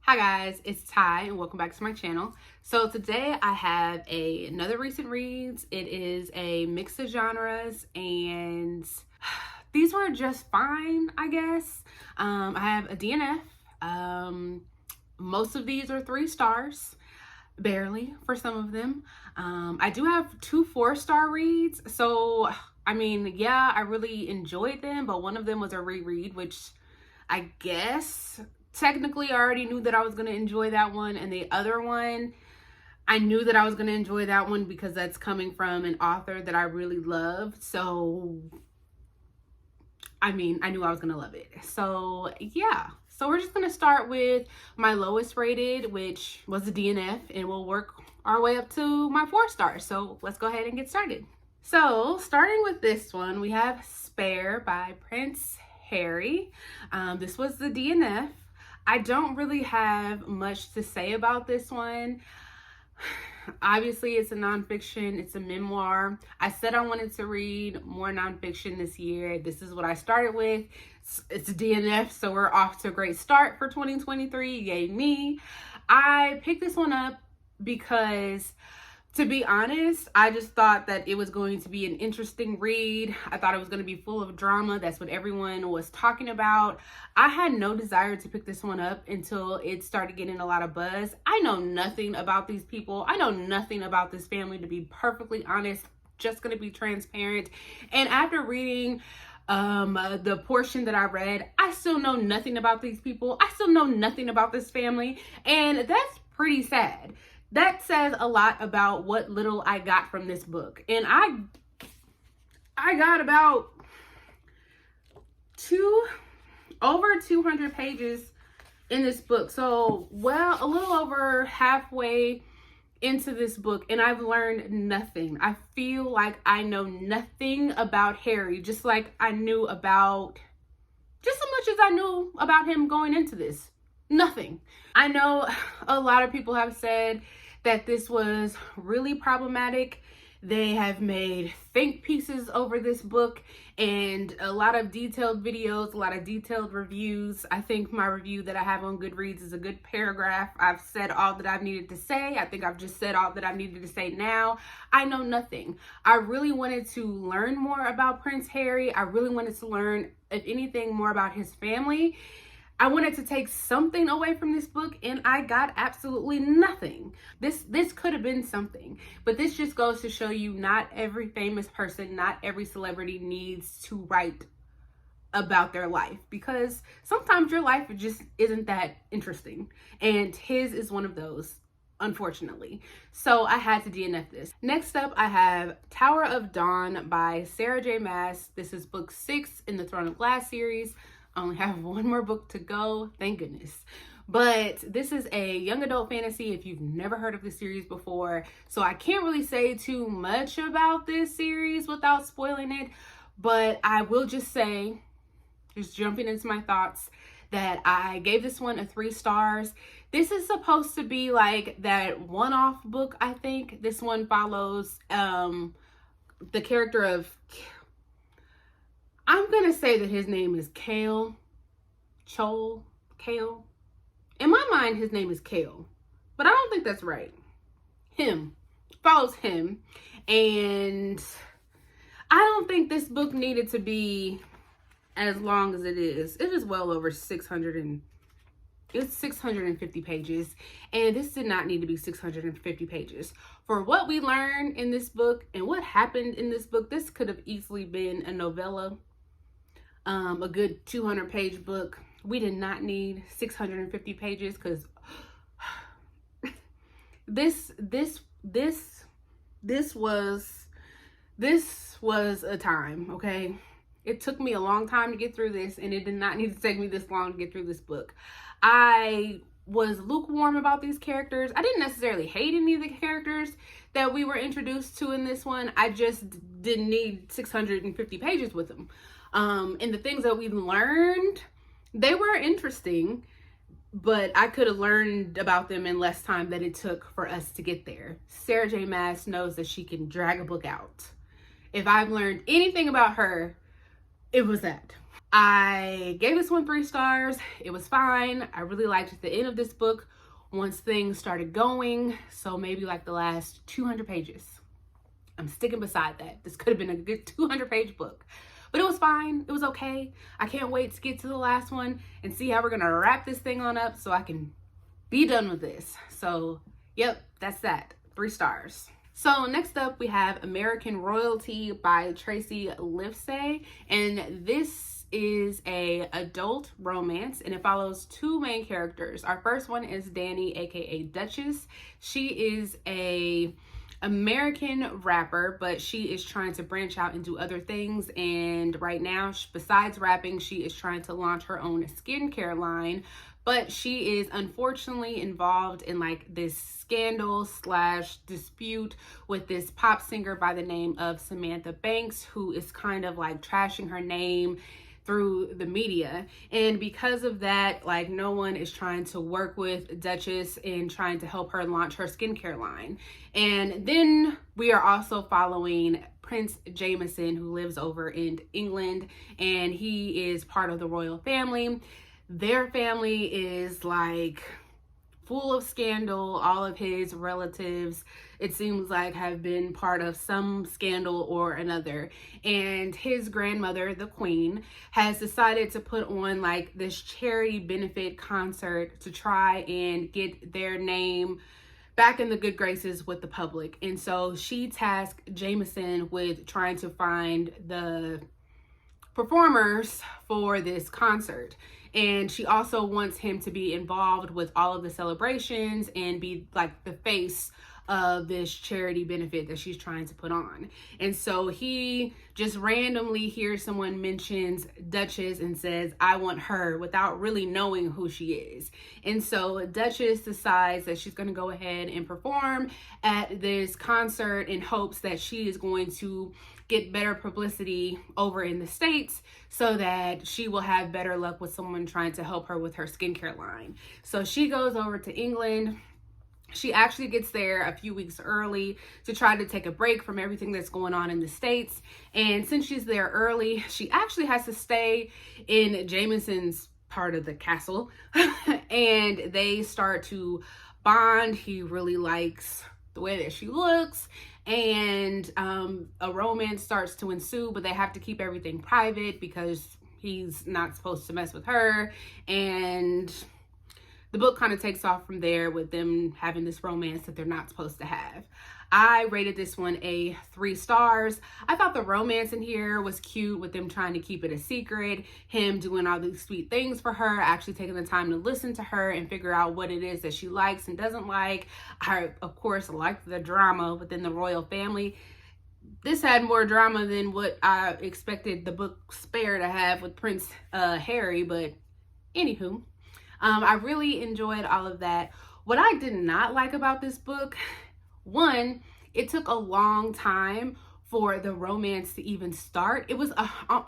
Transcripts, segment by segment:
Hi guys, it's Ty and welcome back to my channel. So today I have another recent reads. It is a mix of genres and these were just fine, I guess. I have a DNF. Most of these are 3 stars, barely for some of them. I do have 2 4-star reads. So, I mean, yeah, I really enjoyed them, but one of them was a reread, which I guess technically I already knew that I was going to enjoy that one, and the other one I knew that I was going to enjoy that one because that's coming from an author that I really loved. So I mean, I knew I was going to love it. So yeah, so we're just going to start with my lowest rated, which was a DNF, and we'll work our way up to my 4 stars. So let's go ahead and get started. So starting with this one, we have Spare by Prince Harry. This was the DNF. I don't really have much to say about this one. Obviously, it's a nonfiction. It's a memoir. I said I wanted to read more nonfiction this year. This is what I started with. It's a DNF, so we're off to a great start for 2023. Yay me. I picked this one up because, to be honest, I just thought that it was going to be an interesting read. I thought it was going to be full of drama. That's what everyone was talking about. I had no desire to pick this one up until it started getting a lot of buzz. I know nothing about these people. I know nothing about this family, to be perfectly honest. Just going to be transparent. And after reading the portion that I read, I still know nothing about these people. I still know nothing about this family. And that's pretty sad. That says a lot about what little I got from this book. And I got about over 200 pages in this book. So, well, a little over halfway into this book, and I've learned nothing. I feel like I know nothing about Harry, just like I knew about, just as much as I knew about him going into this. Nothing. I know a lot of people have said that this was really problematic. They have made think pieces over this book and a lot of detailed videos, a lot of detailed reviews. I think my review that I have on Goodreads is a good paragraph. I've said all that I've needed to say. I think I've just said all that I've needed to say now. I know nothing. I really wanted to learn more about Prince Harry. I really wanted to learn, if anything, more about his family. I wanted to take something away from this book, and I got absolutely nothing. This could have been something, but this just goes to show you not every famous person, not every celebrity needs to write about their life, because sometimes your life just isn't that interesting, and his is one of those, unfortunately. So I had to DNF this. Next up, I have Tower of Dawn by Sarah J. Maas. This is book 6 in the Throne of Glass series. I only have one more book to go, thank goodness. But this is a young adult fantasy if you've never heard of this series before. So I can't really say too much about this series without spoiling it. But I will just say, just jumping into my thoughts, that I gave this one a 3 stars. This is supposed to be like that one-off book, I think. This one follows the character of, I'm going to say that his name is Kale. In my mind, his name is Kale, but I don't think that's right. Follows him. And I don't think this book needed to be as long as it is. It is well over 650 pages. And this did not need to be 650 pages. For what we learned in this book and what happened in this book, this could have easily been a novella. A good 200-page book. We did not need 650 pages because this was a time, okay? It took me a long time to get through this, and it did not need to take me this long to get through this book. I was lukewarm about these characters. I didn't necessarily hate any of the characters that we were introduced to in this one. I just didn't need 650 pages with them. And the things that we learned, they were interesting, but I could have learned about them in less time than it took for us to get there. Sarah J. Maas knows that she can drag a book out. If I've learned anything about her, it was that. I gave this one 3 stars. It was fine. I really liked the end of this book once things started going. So maybe like the last 200 pages. I'm sticking beside that. This could have been a good 200-page book. But it was fine. It was okay. I can't wait to get to the last one and see how we're going to wrap this thing on up so I can be done with this. So, yep, that's that. 3 stars. So next up, we have American Royalty by Tracy Livesay. And this is a adult romance, and it follows 2 main characters. Our first one is Danny, aka Duchess. She is a American rapper, but she is trying to branch out and do other things. And right now, besides rapping, she is trying to launch her own skincare line. But she is unfortunately involved in like this scandal slash dispute with this pop singer by the name of Samantha Banks, who is kind of like trashing her name through the media. And because of that, like, no one is trying to work with Duchess in trying to help her launch her skincare line. And then we are also following Prince Jameson, who lives over in England, and he is part of the royal family. Their family is like full of scandal. All of his relatives, it seems like, have been part of some scandal or another. And his grandmother, the Queen, has decided to put on like this charity benefit concert to try and get their name back in the good graces with the public. And so she tasked Jameson with trying to find the performers for this concert. And she also wants him to be involved with all of the celebrations and be like the face of this charity benefit that she's trying to put on. And so he just randomly hears someone mentions Duchess and says, I want her, without really knowing who she is. And so Duchess decides that she's going to go ahead and perform at this concert in hopes that she is going to get better publicity over in the States so that she will have better luck with someone trying to help her with her skincare line. So she goes over to England. She actually gets there a few weeks early to try to take a break from everything that's going on in the States. And since she's there early, she actually has to stay in Jameson's part of the castle. And they start to bond. He really likes the way that she looks, and a romance starts to ensue, but they have to keep everything private because he's not supposed to mess with her. And the book kind of takes off from there with them having this romance that they're not supposed to have. I rated this one a 3 stars. I thought the romance in here was cute with them trying to keep it a secret, him doing all these sweet things for her, actually taking the time to listen to her and figure out what it is that she likes and doesn't like. I, of course, liked the drama within the royal family. This had more drama than what I expected the book Spare to have with Prince Harry, but anywho, I really enjoyed all of that. What I did not like about this book, one, it took a long time for the romance to even start. It was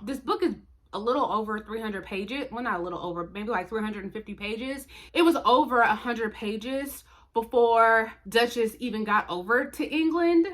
this book is a little over 300 pages. Well, not a little over, maybe like 350 pages. It was over 100 pages before Duchess even got over to England.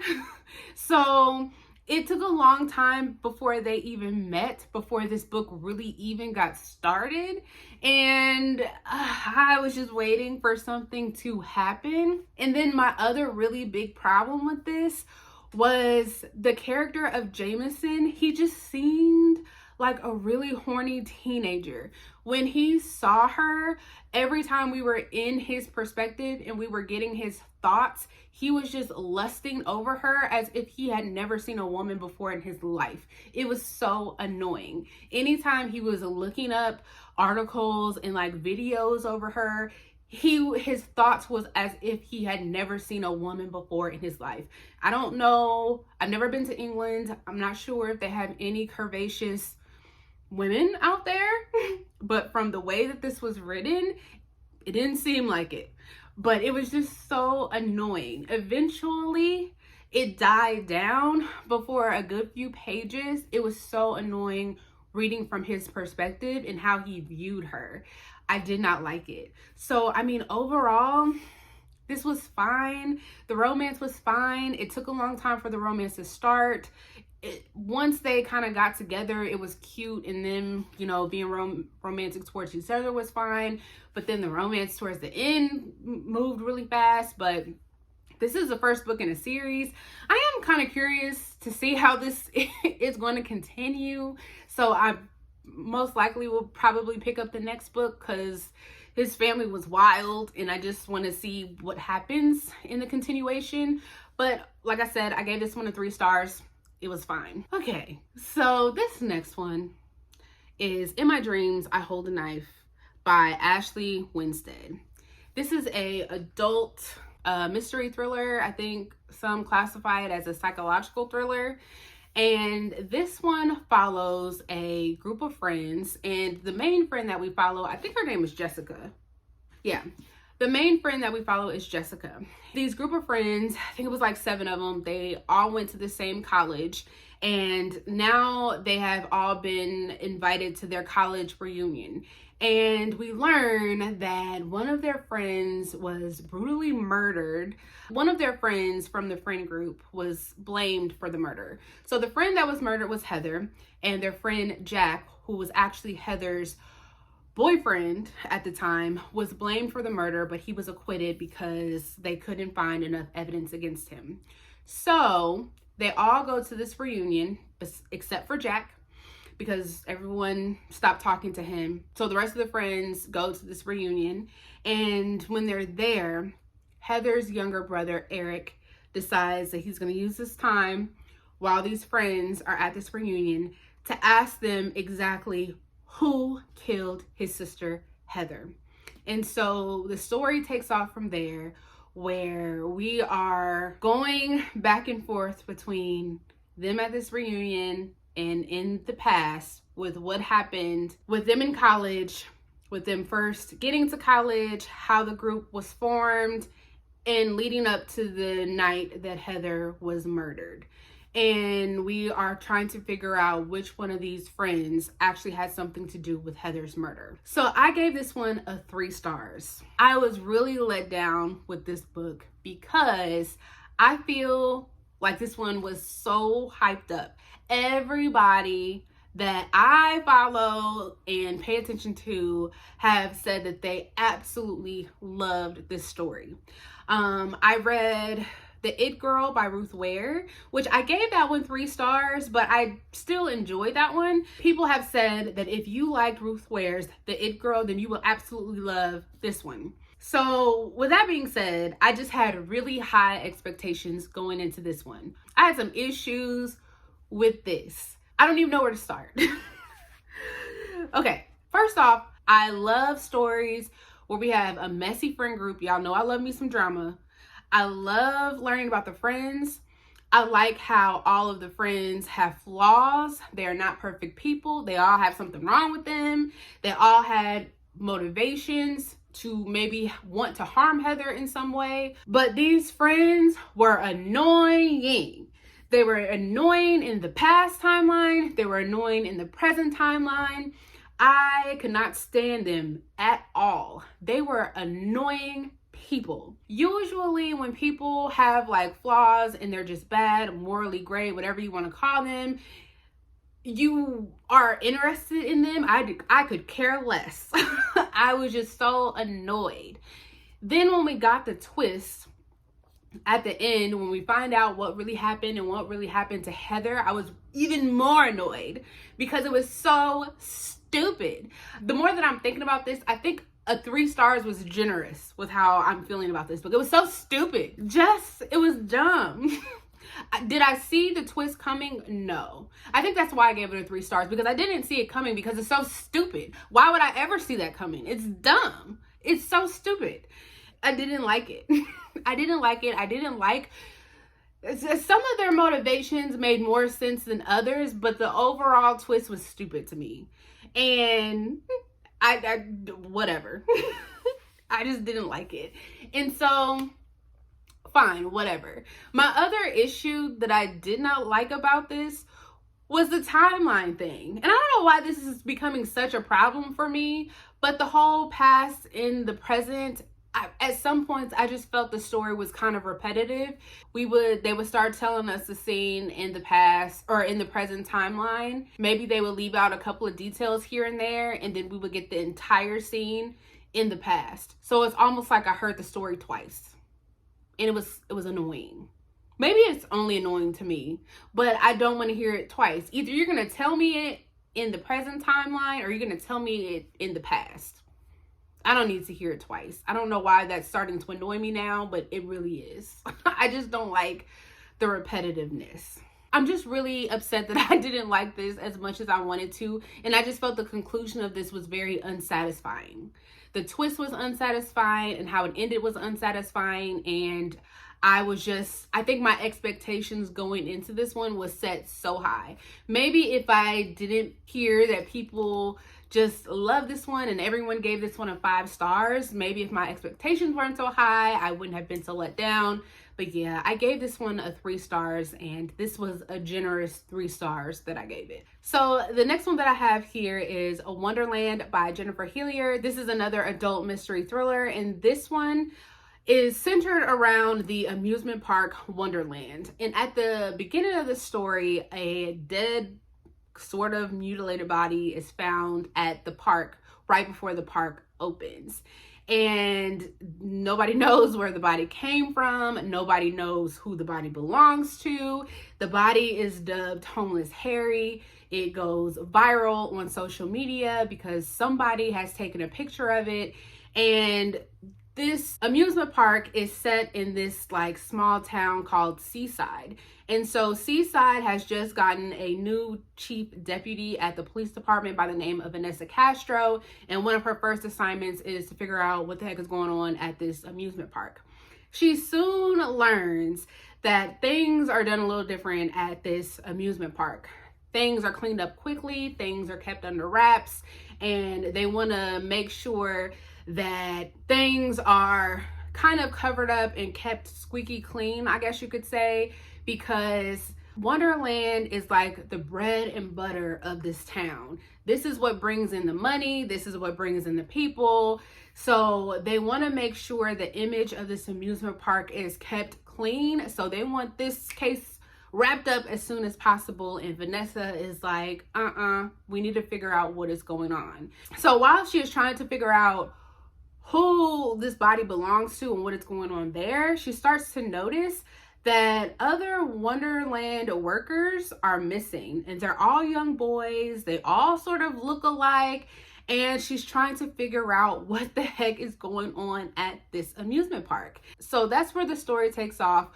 So it took a long time before they even met, before this book really even got started. And I was just waiting for something to happen. And then my other really big problem with this was the character of Jameson. He just seemed like a really horny teenager. When he saw her, every time we were in his perspective and we were getting his thoughts, he was just lusting over her as if he had never seen a woman before in his life. It was so annoying. Anytime he was looking up articles and like videos over her, his thoughts was as if he had never seen a woman before in his life. I don't know. I've never been to England. I'm not sure if they have any curvaceous women out there, but from the way that this was written, it didn't seem like it. But it was just so annoying. Eventually, it died down before a good few pages. It was so annoying reading from his perspective and how he viewed her. I did not like it. So, I mean, overall, this was fine. The romance was fine. It took a long time for the romance to start. once they kind of got together, it was cute, and then, you know, being romantic towards each other was fine, but then the romance towards the end moved really fast. But this is the first book in a series. I am kind of curious to see how this is going to continue, so I most likely will probably pick up the next book because his family was wild, and I just want to see what happens in the continuation. But like I said, I gave this one 3 stars. It was fine. Okay, so this next one is In My Dreams, I Hold a Knife by Ashley Winstead. This is a adult mystery thriller. I think some classify it as a psychological thriller. And this one follows a group of friends, and the main friend that we follow, I think her name is Jessica. Yeah. The main friend that we follow is Jessica. These group of friends, I think it was like 7 of them, they all went to the same college, and now they have all been invited to their college reunion. And we learn that one of their friends was brutally murdered. One of their friends from the friend group was blamed for the murder. So the friend that was murdered was Heather, and their friend Jack, who was actually Heather's boyfriend at the time, was blamed for the murder, but he was acquitted because they couldn't find enough evidence against him. So they all go to this reunion, except for Jack, because everyone stopped talking to him. So the rest of the friends go to this reunion, and when they're there, Heather's younger brother, Eric, decides that he's going to use this time while these friends are at this reunion to ask them exactly who killed his sister, Heather. And so the story takes off from there, where we are going back and forth between them at this reunion and in the past with what happened with them in college, with them first getting to college, how the group was formed, and leading up to the night that Heather was murdered. And we are trying to figure out which one of these friends actually had something to do with Heather's murder. So I gave this one 3 stars. I was really let down with this book because I feel like this one was so hyped up. Everybody that I follow and pay attention to have said that they absolutely loved this story. I read The It Girl by Ruth Ware, which I gave that one 3 stars, but I still enjoyed that one. People have said that if you liked Ruth Ware's The It Girl, then you will absolutely love this one. So with that being said, I just had really high expectations going into this one. I had some issues with this. I don't even know where to start. Okay, first off, I love stories where we have a messy friend group. Y'all know I love me some drama. I love learning about the friends. I like how all of the friends have flaws. They are not perfect people. They all have something wrong with them. They all had motivations to maybe want to harm Heather in some way. But these friends were annoying. They were annoying in the past timeline. They were annoying in the present timeline. I could not stand them at all. They were annoying people. Usually when people have like flaws and they're just bad, morally gray, whatever you want to call them, you are interested in them. I could care less. I was just so annoyed. Then when we got the twist at the end, when we find out what really happened and what really happened to Heather, I was even more annoyed because it was so stupid. The more that I'm thinking about this, I think 3 stars was generous with how I'm feeling about this book. It was so stupid. It was dumb. Did I see the twist coming? No. I think that's why I gave it 3 stars, because I didn't see it coming because it's so stupid. Why would I ever see that coming? It's dumb. It's so stupid. I didn't like it. I didn't like it. I didn't like some of their motivations made more sense than others, but the overall twist was stupid to me. And I whatever. I just didn't like it. And so fine, whatever. My other issue that I did not like about this was the timeline thing. And I don't know why this is becoming such a problem for me, but the whole past and the present, at some points I just felt the story was kind of repetitive. They would start telling us the scene in the past or in the present timeline. Maybe they would leave out a couple of details here and there, and then we would get the entire scene in the past. So it's almost like I heard the story twice, and it was annoying. Maybe it's only annoying to me, but I don't want to hear it twice. Either you're going to tell me it in the present timeline or you're going to tell me it in the past. I don't need to hear it twice. I don't know why that's starting to annoy me now, but it really is. I just don't like the repetitiveness. I'm just really upset that I didn't like this as much as I wanted to, and I just felt the conclusion of this was very unsatisfying. The twist was unsatisfying, and how it ended was unsatisfying, and I think my expectations going into this one was set so high. Maybe if I didn't hear that people just love this one and everyone gave this one a 5 stars, maybe if my expectations weren't so high, I wouldn't have been so let down. But yeah, I gave this one a 3 stars, and this was a generous 3 stars that I gave it. So the next one that I have here is A Wonderland by Jennifer Hillier. This is another adult mystery thriller, and this one is centered around the amusement park Wonderland. And at the beginning of the story, a dead, sort of mutilated body is found at the park right before the park opens. And nobody knows where the body came from. Nobody knows who the body belongs to. The body is dubbed Homeless Harry. It goes viral on social media because somebody has taken a picture of it. And this amusement park is set in this like small town called Seaside. And so Seaside has just gotten a new chief deputy at the police department by the name of Vanessa Castro. And one of her first assignments is to figure out what the heck is going on at this amusement park. She soon learns that things are done a little different at this amusement park. Things are cleaned up quickly, things are kept under wraps, and they want to make sure that things are kind of covered up and kept squeaky clean, I guess you could say, because Wonderland is like the bread and butter of this town. This is what brings in the money. This is what brings in the people. So they want to make sure the image of this amusement park is kept clean. So they want this case wrapped up as soon as possible. And Vanessa is like, we need to figure out what is going on. So while she is trying to figure out who this body belongs to and what is going on there, she starts to notice that other Wonderland workers are missing, and they're all young boys. They all sort of look alike, and she's trying to figure out what the heck is going on at this amusement park. So that's where the story takes off,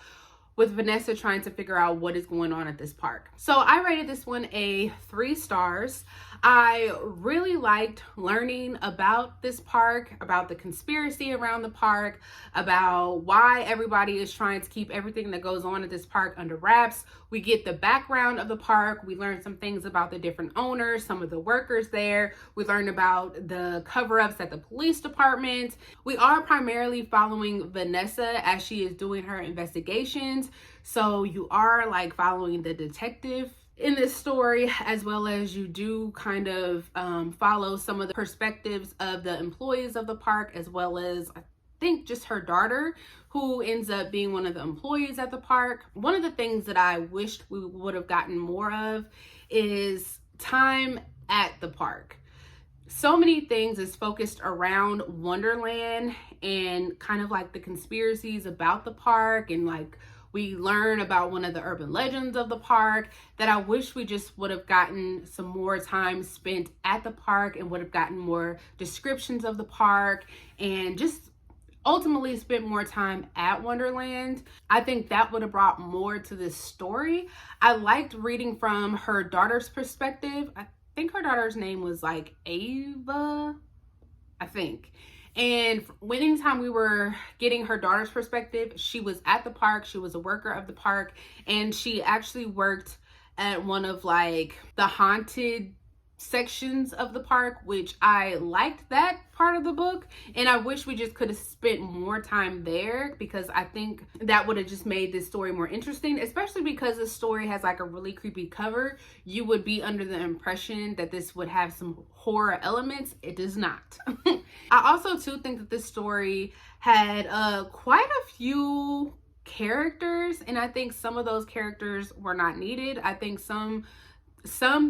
with Vanessa trying to figure out what is going on at this park. So I rated this one a 3 stars. I really liked learning about this park, about the conspiracy around the park, about why everybody is trying to keep everything that goes on at this park under wraps. We get the background of the park. We learn some things about the different owners, some of the workers there. We learn about the cover-ups at the police department. We are primarily following Vanessa as she is doing her investigations. So you are like following the detective in this story, as well as you do kind of follow some of the perspectives of the employees of the park, as well as I think just her daughter, who ends up being one of the employees at the park. One of the things that I wished we would have gotten more of is time at the park. So many things is focused around Wonderland and kind of like the conspiracies about the park, and like we learn about one of the urban legends of the park, that I wish we just would have gotten some more time spent at the park and would have gotten more descriptions of the park and just ultimately spent more time at Wonderland. I think that would have brought more to this story. I liked reading from her daughter's perspective. I think her daughter's name was like Ava, I think. And anytime we were getting her daughter's perspective, she was at the park, she was a worker of the park, and she actually worked at one of like the haunted sections of the park, which I liked that part of the book, and I wish we just could have spent more time there, because I think that would have just made this story more interesting, especially because the story has like a really creepy cover. You would be under the impression that this would have some horror elements. It does not. I also too think that this story had quite a few characters, and I think some of those characters were not needed. I think some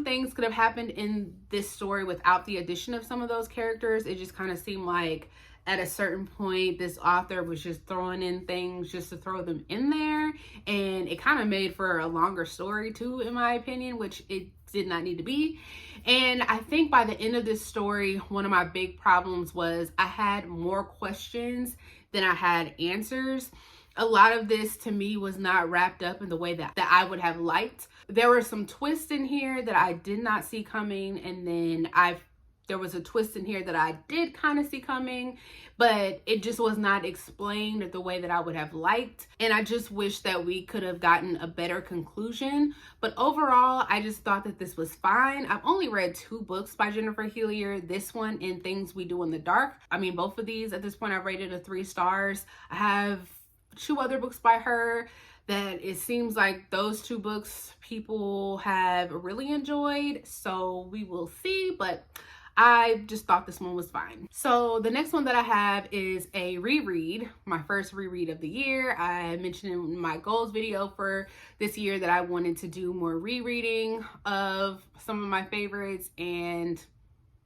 things could have happened in this story without the addition of some of those characters. It just kind of seemed like at a certain point this author was just throwing in things just to throw them in there, and it kind of made for a longer story too, in my opinion, which it did not need to be. And I think by the end of this story, one of my big problems was I had more questions than I had answers. A lot of this to me was not wrapped up in the way that I would have liked. There were some twists in here that I did not see coming, and then there was a twist in here that I did kind of see coming, but it just was not explained the way that I would have liked. And I just wish that we could have gotten a better conclusion. But overall, I just thought that this was fine. I've only read 2 books by Jennifer Hillier, this one and Things We Do in the Dark. I mean, both of these at this point I've rated a 3 stars. I have 2 other books by her that it seems like those 2 books people have really enjoyed, so we will see, but I just thought this one was fine. So the next one that I have is a reread, my first reread of the year. I mentioned in my goals video for this year that I wanted to do more rereading of some of my favorites, and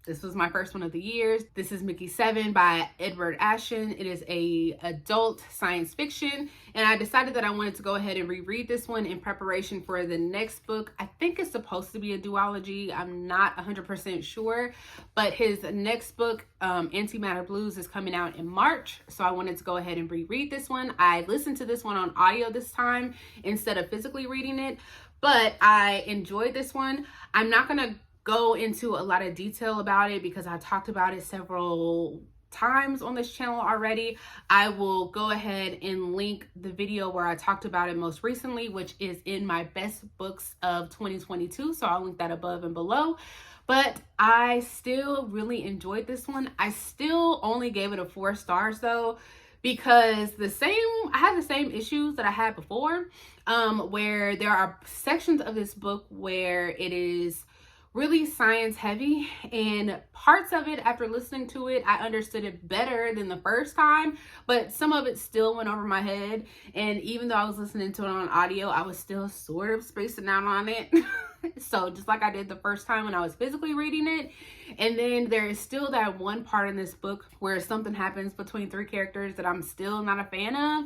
this was my first one of the year. This is Mickey 7 by Edward Ashton. It is a adult science fiction, and I decided that I wanted to go ahead and reread this one in preparation for the next book. I think it's supposed to be a duology. I'm not 100% sure, but his next book, Antimatter Blues, is coming out in March, so I wanted to go ahead and reread this one. I listened to this one on audio this time instead of physically reading it, but I enjoyed this one. I'm not gonna go into a lot of detail about it because I talked about it several times on this channel already. I will go ahead and link the video where I talked about it most recently, which is in my best books of 2022. So I'll link that above and below. But I still really enjoyed this one. I still only gave it a 4 stars though, because I had the same issues that I had before, where there are sections of this book where it is really science heavy, and parts of it, after listening to it, I understood it better than the first time, but some of it still went over my head. And even though I was listening to it on audio, I was still sort of spacing out on it. So just like I did the first time when I was physically reading it. And then there is still that one part in this book where something happens between 3 characters that I'm still not a fan of.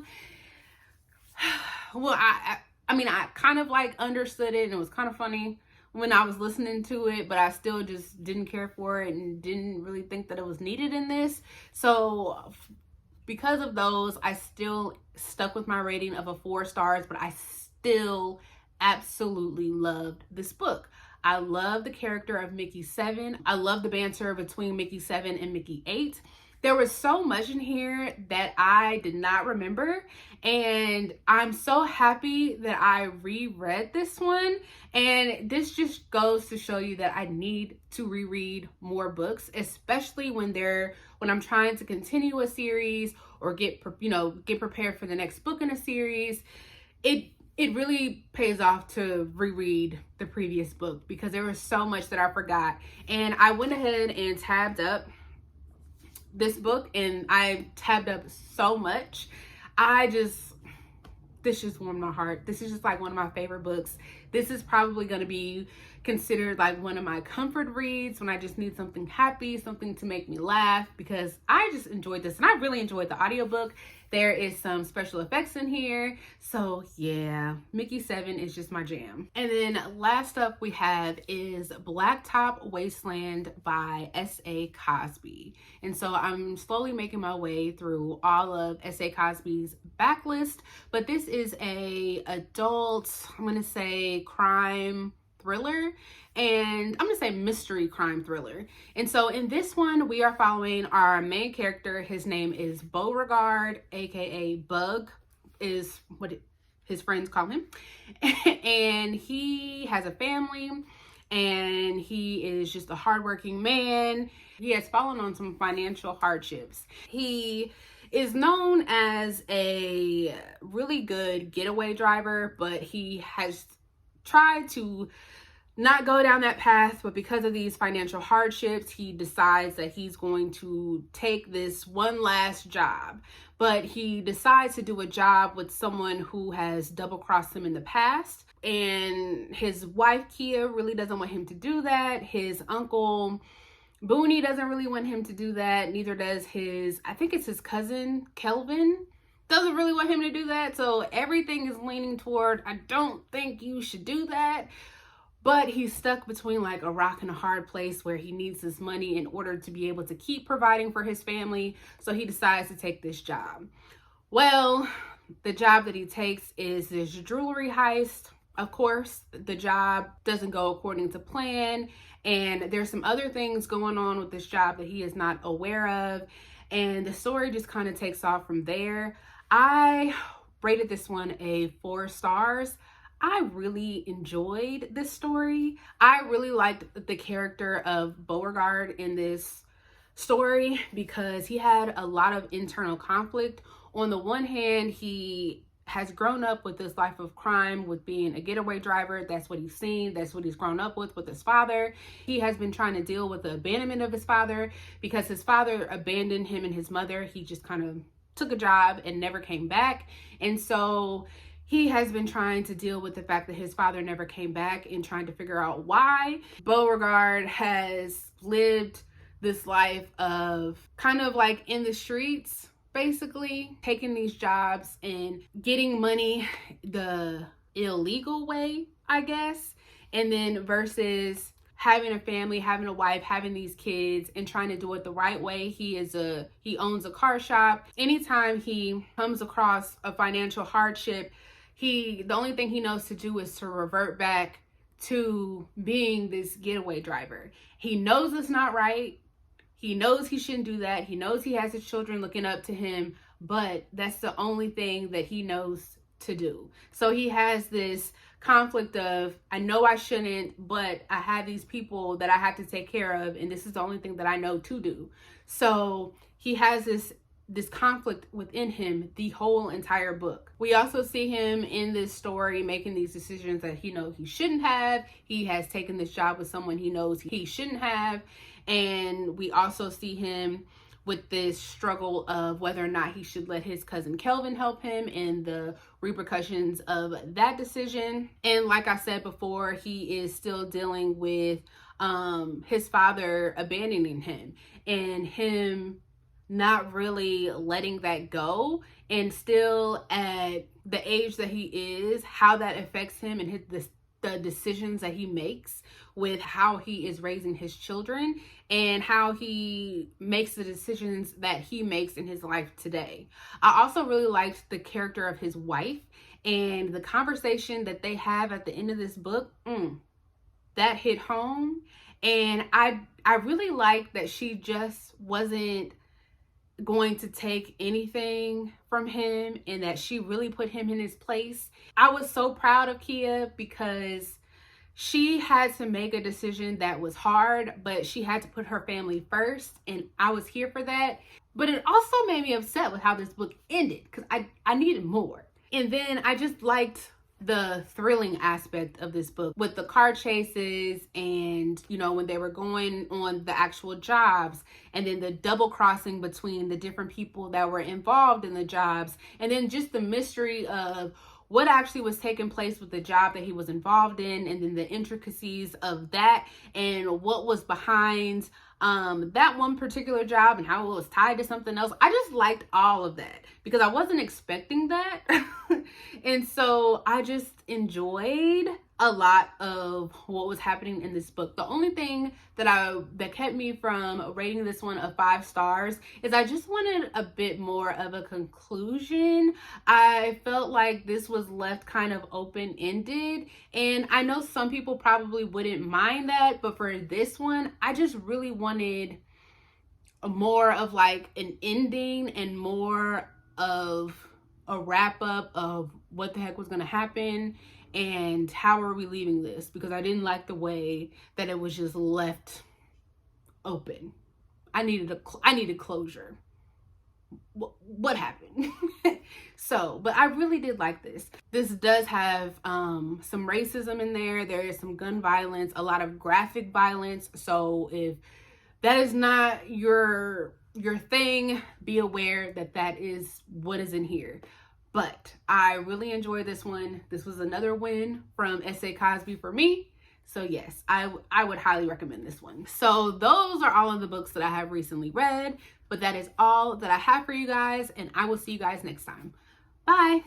Well, I mean, I kind of like understood it and it was kind of funny when I was listening to it, but I still just didn't care for it and didn't really think that it was needed in this. So because of those, I still stuck with my rating of a 4 stars, but I still absolutely loved this book. I love the character of Mickey 7. I love the banter between Mickey 7 and Mickey 8. There was so much in here that I did not remember, and I'm so happy that I reread this one. And this just goes to show you that I need to reread more books, especially when I'm trying to continue a series or get prepared for the next book in a series. It really pays off to reread the previous book because there was so much that I forgot. And I went ahead and tabbed up this book, and I tabbed up so much. This just warmed my heart. This is just like one of my favorite books. This is probably going to be considered like one of my comfort reads when I just need something happy, something to make me laugh, because I just enjoyed this, and I really enjoyed the audiobook. There is some special effects in here. So yeah, Mickey 7 is just my jam. And then last up we have is Blacktop Wasteland by S.A. Cosby. And so I'm slowly making my way through all of S.A. Cosby's backlist, but this is a adult, I'm gonna say crime thriller, and I'm gonna say mystery crime thriller. And so in this one, we are following our main character. His name is Beauregard, aka Bug, is what his friends call him. And he has a family, and he is just a hardworking man. He has fallen on some financial hardships. He is known as a really good getaway driver, but he has tried to not go down that path. But because of these financial hardships, he decides that he's going to take this one last job. But he decides to do a job with someone who has double-crossed him in the past. And his wife, Kia, really doesn't want him to do that. His uncle, Booney, doesn't really want him to do that. Neither does I think it's his cousin, Kelvin, doesn't really want him to do that. So everything is leaning toward, I don't think you should do that. But he's stuck between like a rock and a hard place where he needs this money in order to be able to keep providing for his family. So he decides to take this job. Well, the job that he takes is this jewelry heist. Of course, the job doesn't go according to plan. And there's some other things going on with this job that he is not aware of. And the story just kind of takes off from there. I rated this one a 4 stars. I really enjoyed this story. I really liked the character of Beauregard in this story because he had a lot of internal conflict. On the one hand, he has grown up with this life of crime, with being a getaway driver. That's what he's seen. That's what he's grown up with his father. He has been trying to deal with the abandonment of his father because his father abandoned him and his mother. He just kind of took a job and never came back. And so he has been trying to deal with the fact that his father never came back and trying to figure out why. Beauregard has lived this life of kind of like in the streets, basically taking these jobs and getting money the illegal way, I guess. And then versus having a family, having a wife, having these kids, and trying to do it the right way. He owns a car shop. Anytime he comes across a financial hardship, the only thing he knows to do is to revert back to being this getaway driver. He knows it's not right. He knows he shouldn't do that. He knows he has his children looking up to him, but that's the only thing that he knows to do. So he has this conflict of, I know I shouldn't, but I have these people that I have to take care of, and this is the only thing that I know to do. So he has this conflict within him the whole entire book. We also see him in this story making these decisions that he knows he shouldn't have. He has taken this job with someone he knows he shouldn't have. And we also see him with this struggle of whether or not he should let his cousin Kelvin help him and the repercussions of that decision. And like I said before, he is still dealing with his father abandoning him and him not really letting that go, and still at the age that he is, how that affects him and the decisions that he makes with how he is raising his children and how he makes the decisions that he makes in his life today. I also really liked the character of his wife and the conversation that they have at the end of this book. That hit home. And I really liked that she just wasn't going to take anything from him and that she really put him in his place. I was so proud of Kia because she had to make a decision that was hard, but she had to put her family first, and I was here for that. But it also made me upset with how this book ended because I needed more. And then I just liked the thrilling aspect of this book with the car chases and, you know, when they were going on the actual jobs, and then the double crossing between the different people that were involved in the jobs, and then just the mystery of what actually was taking place with the job that he was involved in, and then the intricacies of that and what was behind that one particular job and how it was tied to something else. I just liked all of that because I wasn't expecting that. And so I just enjoyed a lot of what was happening in this book. The only thing that kept me from rating this one a 5 stars is I just wanted a bit more of a conclusion. I felt like this was left kind of open-ended, and I know some people probably wouldn't mind that, but for this one, I just really wanted more of like an ending and more of a wrap up of what the heck was going to happen and how are we leaving this? Because I didn't like the way that it was just left open. I needed closure. What happened? So, but I really did like this. This does have some racism in there. There is some gun violence, a lot of graphic violence. So if that is not your thing, be aware that that is what is in here. But I really enjoyed this one. This was another win from S.A. Cosby for me. So yes, I would highly recommend this one. So those are all of the books that I have recently read, but that is all that I have for you guys, and I will see you guys next time. Bye.